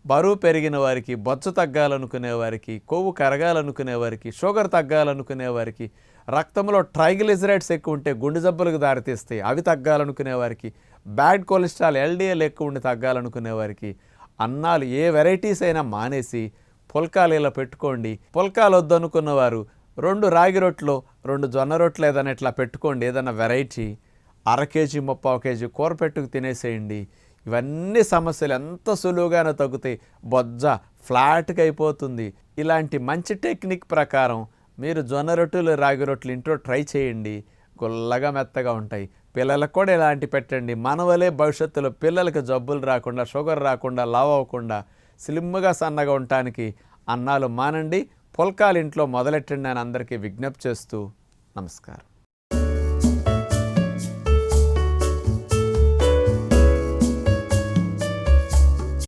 బరువు పెరిగిన వారికి, బొజ్జు తగ్గాలనుకునే వారికి, కొవ్వు కరగాలనుకునే వారికి, షుగర్ తగ్గాలనుకునే వారికి, రక్తంలో ట్రైగ్లిజరైడ్స్ ఎక్కువ ఉంటే గుండె జబ్బులకు దారితీస్తాయి, అవి తగ్గాలనుకునే వారికి, బ్యాడ్ కొలెస్ట్రాల్ ఎల్డిఎల్ ఎక్కువ ఉండి తగ్గాలనుకునే వారికి, అన్నాలు ఏ వెరైటీస్ అయినా మానేసి పుల్కాలు ఇలా పెట్టుకోండి. పుల్కాలు వద్దనుకున్న వారు 2 రాగి రొట్టెలు, 2 జొన్న రొట్టెలు ఏదైనా ఇట్లా పెట్టుకోండి. ఏదైనా వెరైటీ 1/2 కేజీ, 3/4 కేజీ కూర పెట్టుకు తినేసేయండి. ఇవన్నీ సమస్యలు ఎంత సులువుగానే తగ్గుతాయి. బొజ్జ ఫ్లాట్గా అయిపోతుంది. ఇలాంటి మంచి టెక్నిక్ ప్రకారం మీరు జొన్న రొట్టెలు, రాగి రొట్టెలు ఇంట్లో ట్రై చేయండి. గుల్లగా మెత్తగా ఉంటాయి. పిల్లలకు కూడా ఇలాంటి పెట్టండి. మన వలే భవిష్యత్తులో పిల్లలకి జబ్బులు రాకుండా, షుగర్ రాకుండా, లావ్ అవ్వకుండా, స్లిమ్గా సన్నగా ఉండటానికి అన్నాలు మానండి. పుల్కాలు ఇంట్లో మొదలెట్టండి అని అందరికీ విజ్ఞప్తి చేస్తూ నమస్కారం.